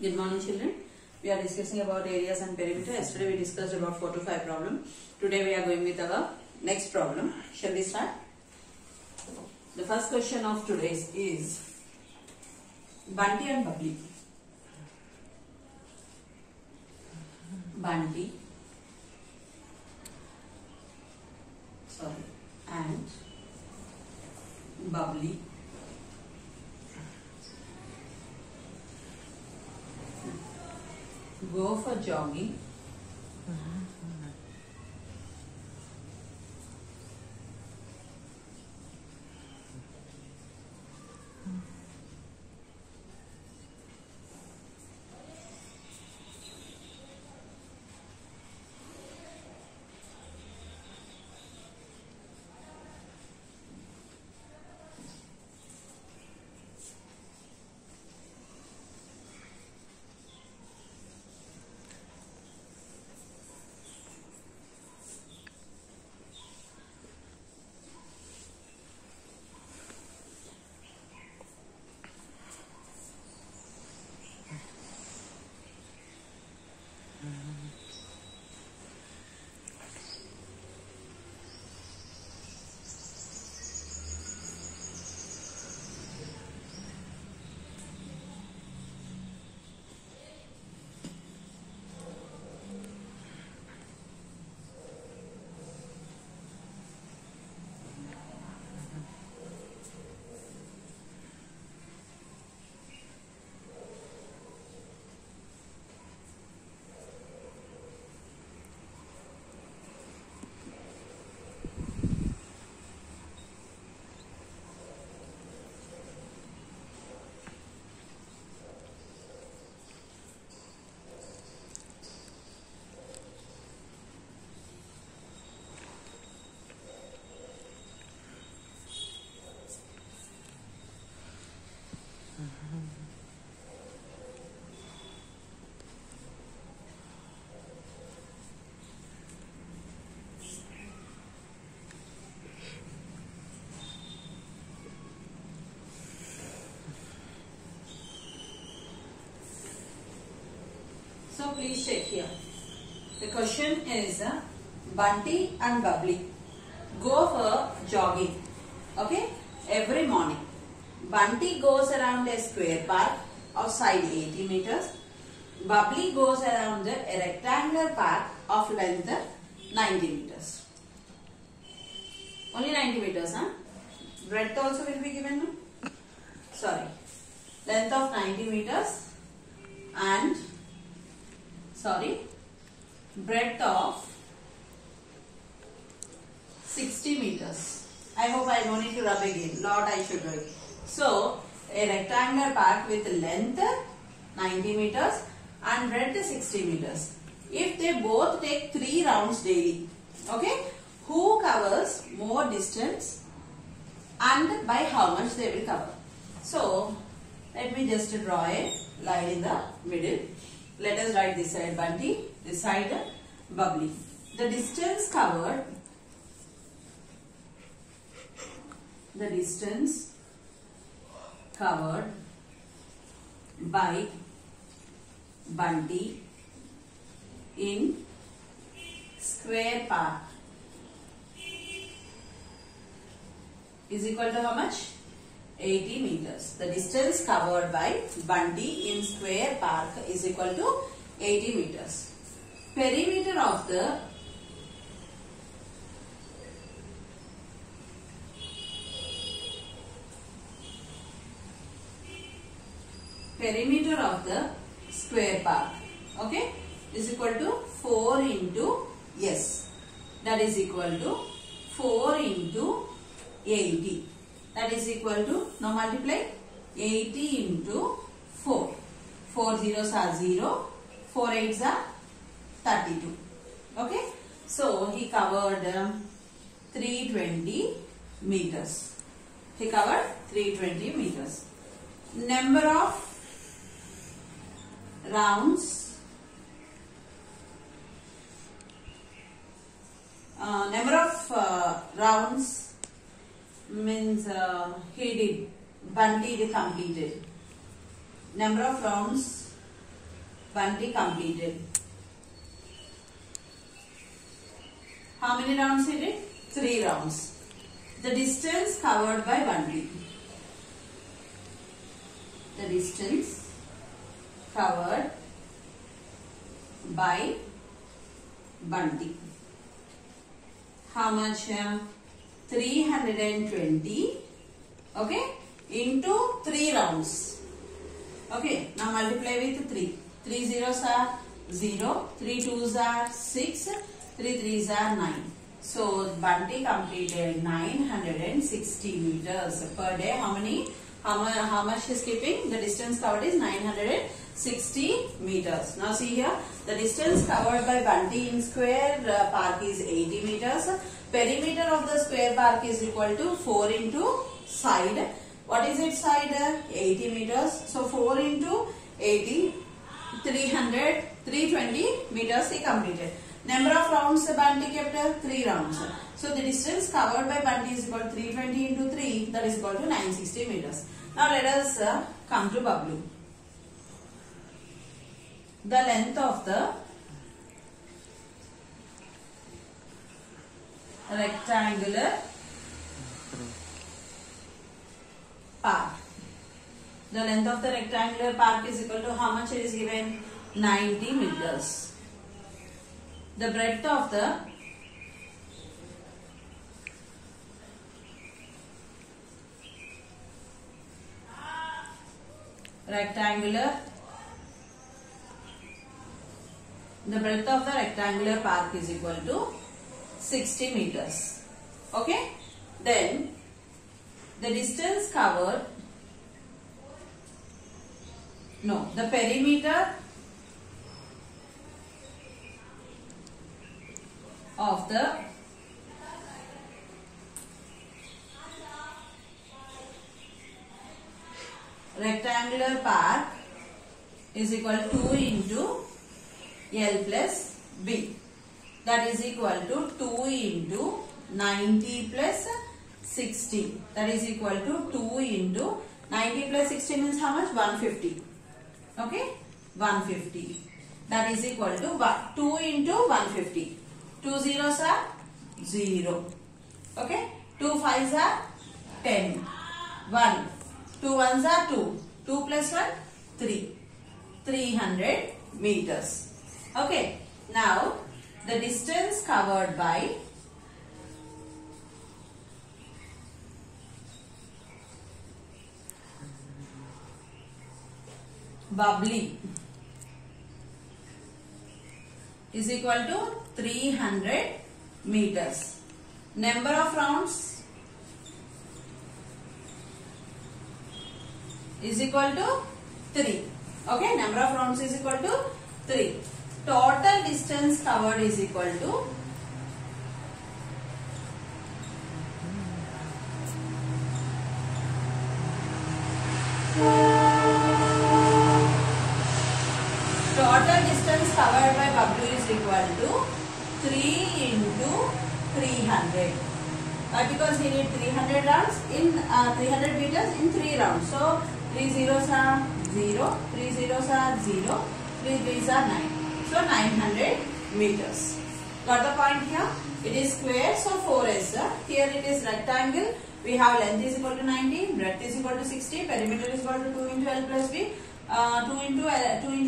Good morning, children. We are discussing about areas and perimeter. Yesterday we discussed about 4 to 5 problem. Today we are going with our next problem. Shall we start? The first question of today's is Bunty and Bubbly. Bunty and Bubbly go for jogging So please check here. The question is Bunty and Bubbly go for jogging. Okay, every morning. Bunty goes around a square park of side 80 meters. Bubbly goes around a rectangular park of length 90 meters. Only 90 meters, huh? Breadth also will be given. No? Sorry. Length of 90 meters and breadth of 60 meters. I hope I don't need to rub again. Lot I should write. So, a rectangular park with length 90 meters and breadth 60 meters. If they both take 3 rounds daily, okay, who covers more distance and by how much they will cover? So, let me just draw a line in the middle. Let us write this side Bunty, this side Bubbly. The distance covered by Bunty in square park is equal to how much? 80 meters. The distance covered by Bunty in square park is equal to 80 meters. Perimeter of the square park, okay, is equal to 4 into S. That is equal to 4 into 80. That is equal to, now multiply 80 into 4. 4 zeros are 0, 4 eights are 32. Okay. So, he covered 320 meters. He covered 320 meters. Number of rounds, rounds means Bunty completed. Number of rounds Bunty completed. How many rounds he did? 3 rounds. The distance covered by Bunty. The distance covered by Bunty. How much? 320. Okay. Into 3 rounds. Okay. Now multiply with 3. 3 zeros are 0. 3 twos are 6. 3 threes are 9. So Bunty completed 960 meters per day. How many? How much is keeping? The distance covered is 960 meters. Now see here, the distance covered by Bunty in square park is 80 meters. Perimeter of the square park is equal to 4 into side. What is its side? 80 meters. So 4 into 80, 320 meters he completed. Number of rounds Bunty kept? 3 rounds. So the distance covered by Bunty is equal to 320 into 3, that is equal to 960 meters. Now let us come to Bablu. The length of the rectangular park. The length of the rectangular park is equal to how much it is given? 90 meters. The breadth of the rectangular park is equal to 60 meters. Okay. Then the distance covered, the perimeter of the rectangular park is equal to 2 into L plus B. That is equal to 2 into 90 plus 60. That is equal to 2 into 90 plus 60 means how much? 150. Okay? 150. That is equal to 2 into 150. 2 zeros are 0. Okay? 2 fives are 10. 1. 2 ones are 2. 2 plus 1, 3. 300 meters. Okay. Now, the distance covered by Bubbly is equal to 300 meters. Number of rounds is equal to 3. Okay, number of rounds is equal to 3. Total distance covered is equal to covered by Bablu is equal to 3 into 300. Because he did 300 rounds in 300 meters in 3 rounds. So 3 zeros are 0, 3 zeros are 0, 3 threes are 9. So 900 meters. Got the point here? It is square, so 4s. Here it is rectangle. We have length is equal to 90, breadth is equal to 60, perimeter is equal to 2 into L plus B. 2 into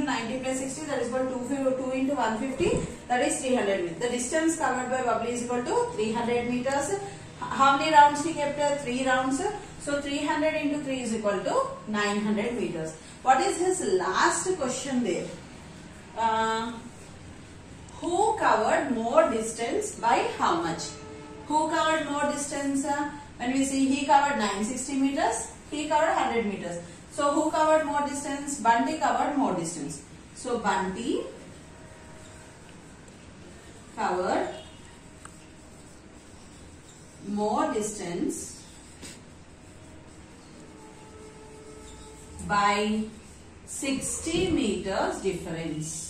90 plus 60, that is equal to 2 into 150, that is 300 meters. The distance covered by Bubbly is equal to 300 meters. How many rounds he kept? 3 rounds. So 300 into 3 is equal to 900 meters. What is his last question there? Who covered more distance by how much? Who covered more distance? When we see he covered 960 meters, he covered 100 meters. So who covered more distance? Bunty covered more distance. So Bunty covered more distance by 60 meters difference.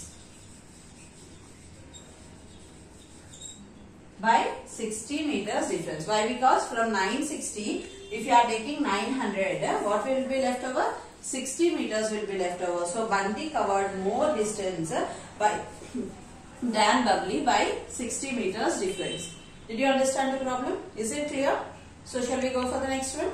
By 60 meters difference. Why? Because from 960, if you are taking 900, what will be left over? 60 meters will be left over. So Bunty covered more distance by than Bubbly by 60 meters difference. Did you understand the problem? Is it clear? So shall we go for the next one?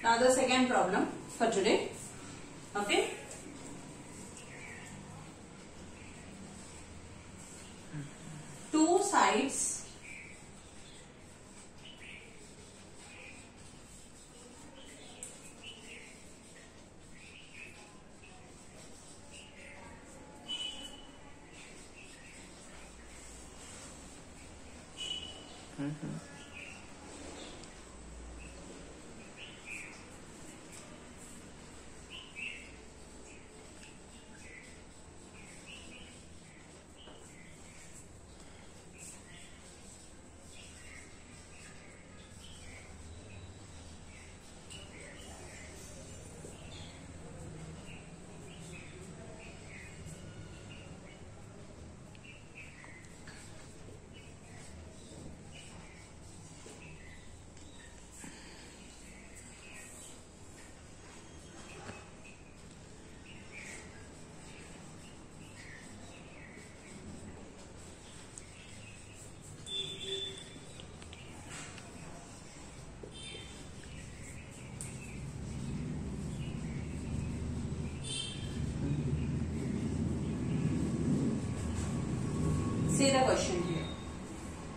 Now the second problem for today. Okay. Two sides see the question here.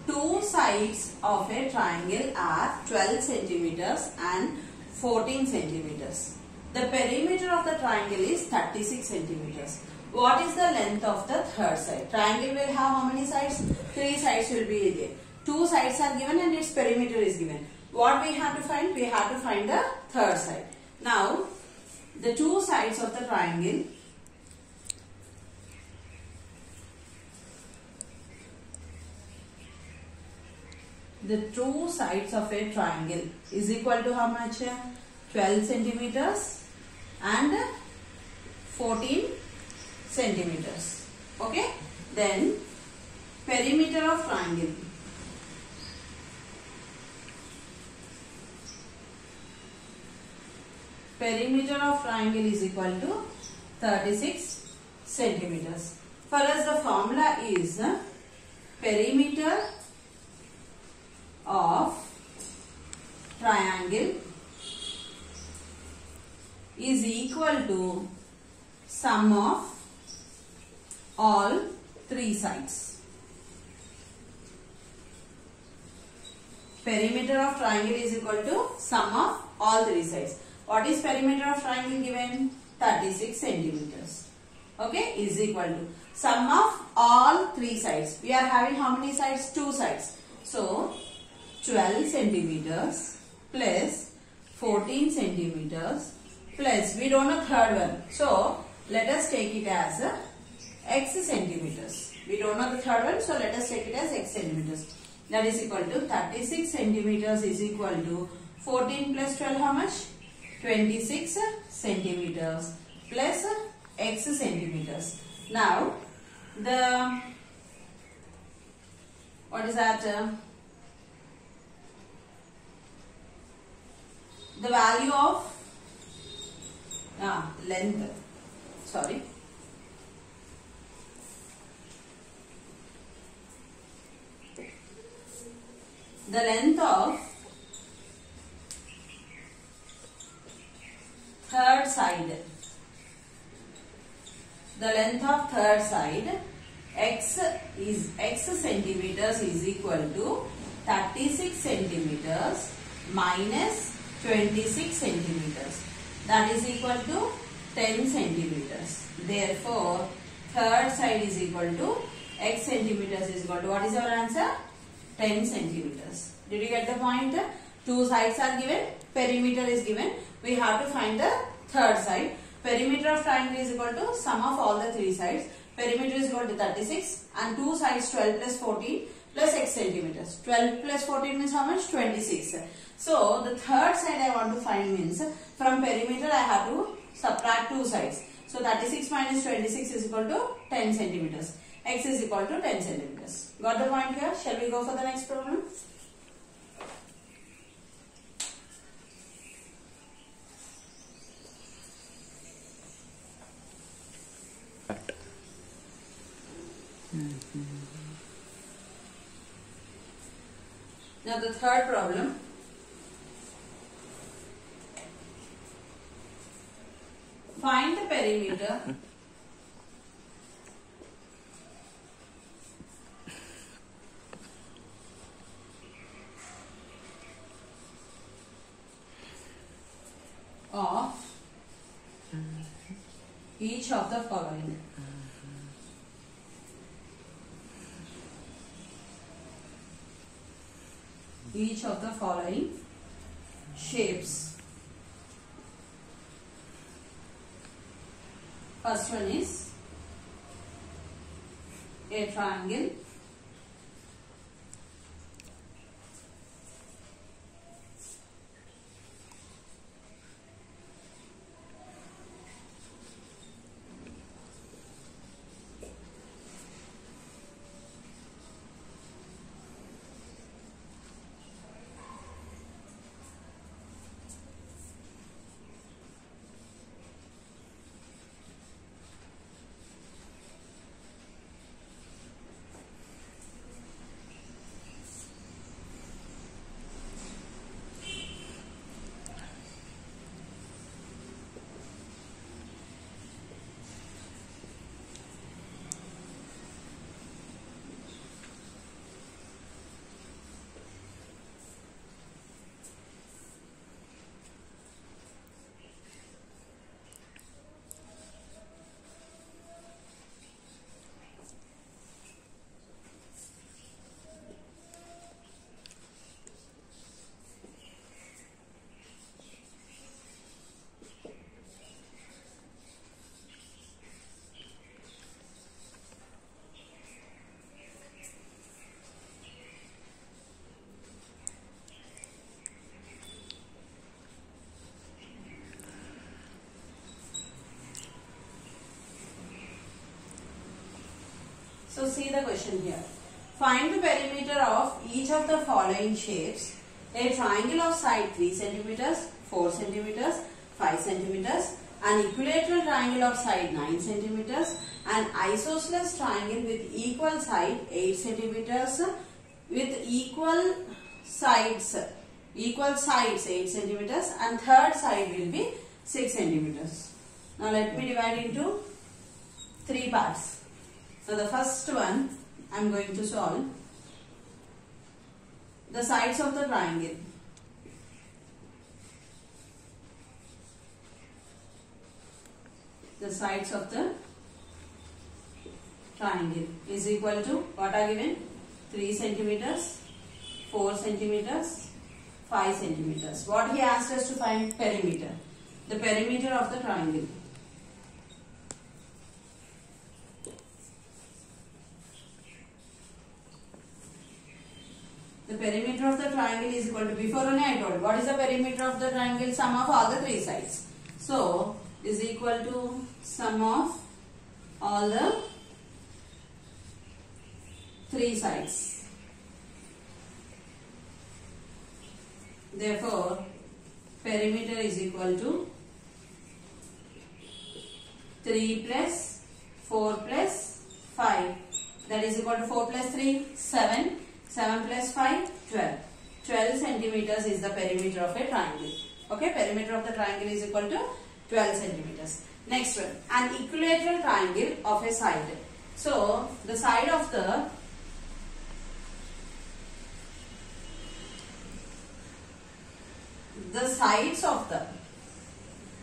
Two sides of a triangle are 12 centimeters and 14 centimeters. The perimeter of the triangle is 36 centimeters. What is the length of the third side? Triangle will have how many sides? 3 sides will be there. 2 sides are given and its perimeter is given. What we have to find? We have to find the third side. Now, the 2 sides of the triangle . The 2 sides of a triangle is equal to how much? 12 centimeters and 14 centimeters. Okay. Then perimeter of triangle. Perimeter of triangle is equal to 36 centimeters. For us the formula is perimeter of triangle is equal to sum of all 3 sides. Perimeter of triangle is equal to sum of all 3 sides. What is perimeter of triangle given? 36 centimeters. Okay, is equal to sum of all 3 sides. We are having how many sides? 2 sides. So 12 centimeters plus 14 centimeters plus, we don't know third one. So let us take it as x centimeters. We don't know the third one, so let us take it as x centimeters. That is equal to 36 centimeters is equal to 14 plus 12 how much? 26 centimeters plus x centimeters. Now the, what is that? The value of length, sorry, the length of third side, the length of third side x centimeters is equal to 36 centimeters minus 26 centimeters. That is equal to 10 centimeters. Therefore, third side is equal to x centimeters is equal to, what is our answer? 10 centimeters. Did you get the point? Two sides are given, perimeter is given. We have to find the third side. Perimeter of triangle is equal to sum of all the three sides. Perimeter is equal to 36 and two sides 12 plus 14 plus x centimeters. 12 plus 14 means how much? 26. So the third side I want to find means from perimeter I have to subtract two sides. So 36 minus 26 is equal to 10 centimeters. X is equal to 10 centimeters. Got the point here? Shall we go for the next problem? Now the third problem. Find the perimeter of each of the following. Each of the following shapes. First one is a triangle, so see the question here. Find the perimeter of each of the following shapes. A triangle of side 3 centimeters, 4 centimeters, 5 centimeters, an equilateral triangle of side 9 centimeters, an isosceles triangle with equal side 8 centimeters with equal sides 8 centimeters, and third side will be 6 centimeters. Now let me divide into three parts. So the first one I am going to solve the sides of the triangle. The sides of the triangle is equal to what are given? 3 centimeters, 4 centimeters, 5 centimeters. What he asked us to find? Perimeter. The perimeter of the triangle. The perimeter of the triangle is equal to, before only I told, what is the perimeter of the triangle? Sum of all the three sides. So, is equal to sum of all the three sides. Therefore, perimeter is equal to 3 plus 4 plus 5. That is equal to 4 plus 3, 7. 7 plus 5, 12. 12 centimeters is the perimeter of a triangle. Okay, perimeter of the triangle is equal to 12 centimeters. Next one, an equilateral triangle of a side. So, the side of the sides of the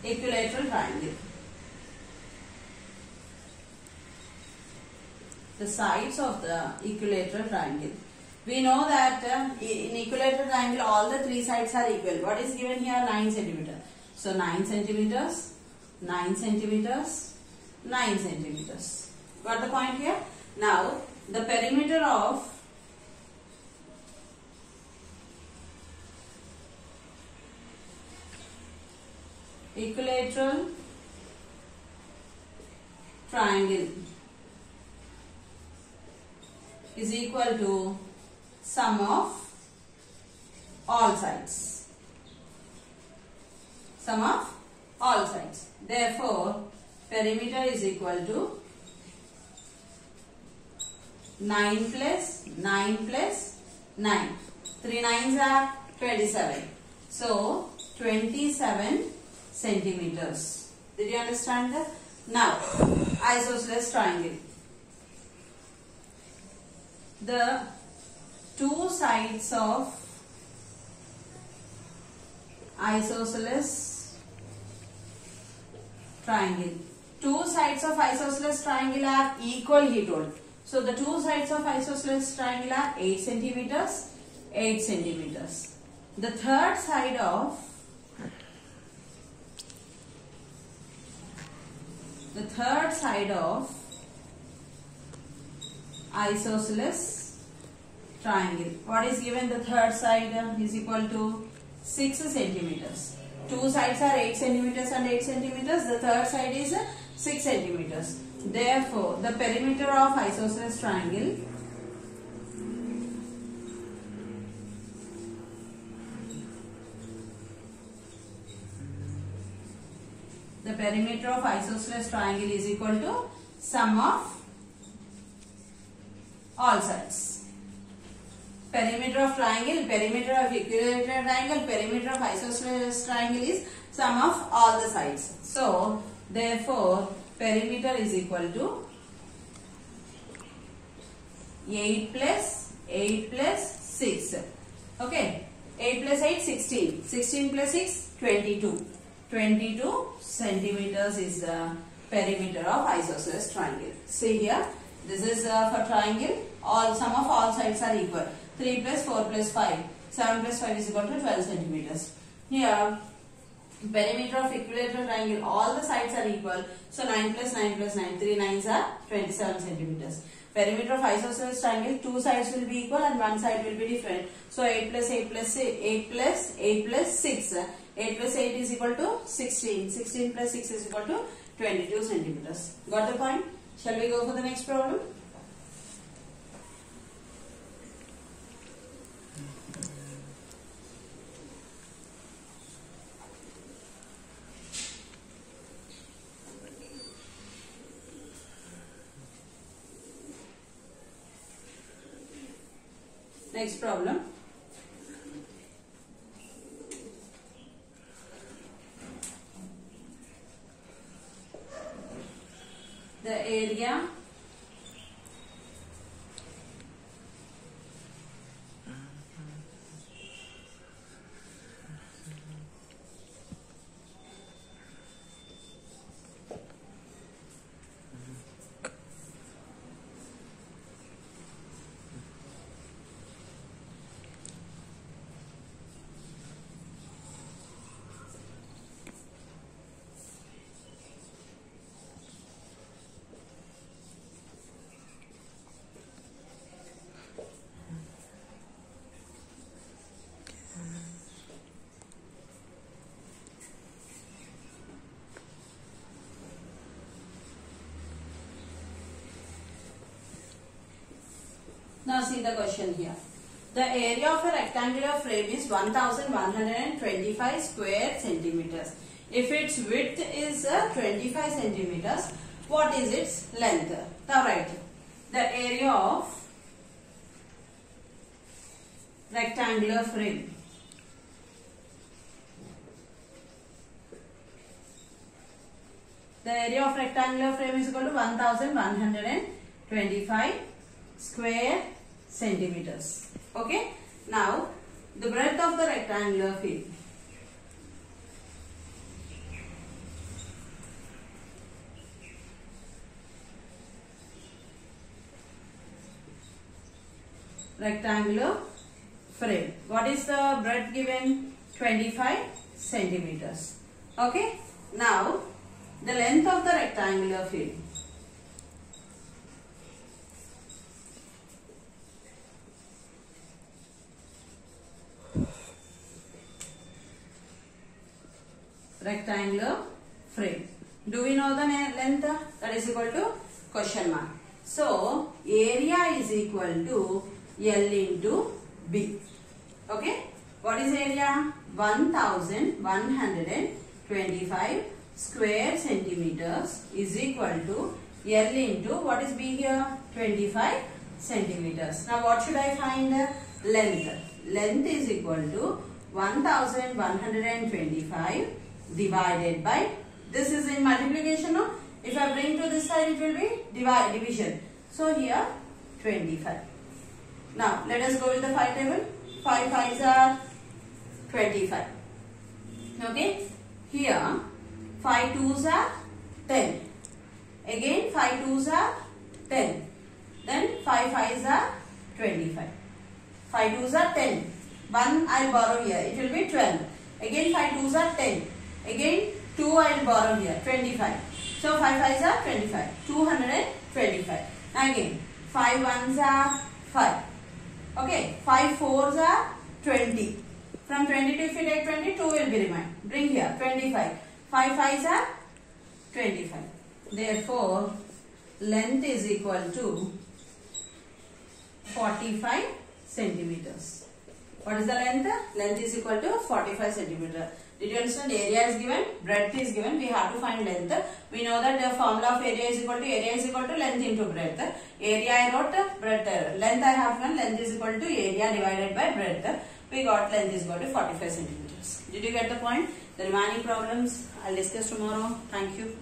equilateral triangle. The sides of the equilateral triangle. We know that in equilateral triangle all the three sides are equal. What is given here? 9 centimeter. So 9 centimeters, 9 centimeters, 9 centimeters. Got the point here? Now the perimeter of equilateral triangle is equal to sum of all sides. Sum of all sides. Therefore, perimeter is equal to 9 plus 9 plus 9. 3 9s are 27. So, 27 centimeters. Did you understand that? Now, isosceles triangle. The two sides of isosceles triangle. Two sides of isosceles triangle are equal, he told. So the two sides of isosceles triangle are 8 centimeters, 8 centimeters. The third side of isosceles triangle. What is given? The third side is equal to 6 centimeters. Two sides are 8 centimeters and 8 centimeters. The third side is 6 centimeters. Therefore, the perimeter of isosceles triangle is equal to sum of all sides. Perimeter of triangle, perimeter of equilateral triangle, perimeter of isosceles triangle is sum of all the sides. So, therefore, perimeter is equal to 8 plus 6. Okay. 8 plus 8, 16. 16 plus 6, 22. 22 centimeters is the perimeter of isosceles triangle. See here, this is for triangle. Sum of all sides are equal. 3 plus 4 plus 5. 7 plus 5 is equal to 12 centimeters. Here, perimeter of equilateral triangle, all the sides are equal. So 9 plus 9 plus 9, 3 9s are 27 centimeters. Perimeter of isosceles triangle, two sides will be equal and one side will be different. So 8 plus 8 plus 8 plus 8 plus 6. 8 plus 8 is equal to 16. 16 plus 6 is equal to 22 centimeters. Got the point? Shall we go for the next problem? Next problem. The area Now see the question here. The area of a rectangular frame is 1125 square centimeters. If its width is 25 centimeters, what is its length? Now write the area of rectangular frame. The area of rectangular frame is equal to 1125 square centimeters. Okay. Now, the breadth of the rectangular frame. rectangular frame. What is the breadth given? 25 centimeters. Okay. Now the length of the rectangular frame. Rectangular frame. Do we know the length? That is equal to question mark. So area is equal to L into B. Okay. What is area? 1125 square centimeters is equal to L into what is B here? 25 centimeters. Now what should I find? Length. Length is equal to 1125 divided by, this is in multiplication, no? If I bring to this side, it will be division. So here 25. Now let us go with the 5 table. 5 5s are 25. Okay. Here 5 2s are 10. Again 5 2s are 10. Then 5 5s are 25. 5 2s are 10. 1 I will borrow here. It will be 12. Again 5 2s are 10. Again 2 I will borrow here. 25. So 5 5s are 25. 225. Again 5 1s are 5. Okay. 5 4s are 20. From 22 if you take 20, 2 will be remain. Bring here 25. 5 5s are 25. Therefore, length is equal to 45 centimeters. What is the length? Length is equal to 45 centimeters. Did you understand? Area is given, breadth is given. We have to find length. We know that the formula of area is equal to length into breadth. Area I wrote, breadth length I have given. Length is equal to area divided by breadth. We got length is equal to 45 centimeters. Did you get the point? The remaining problems I'll discuss tomorrow. Thank you.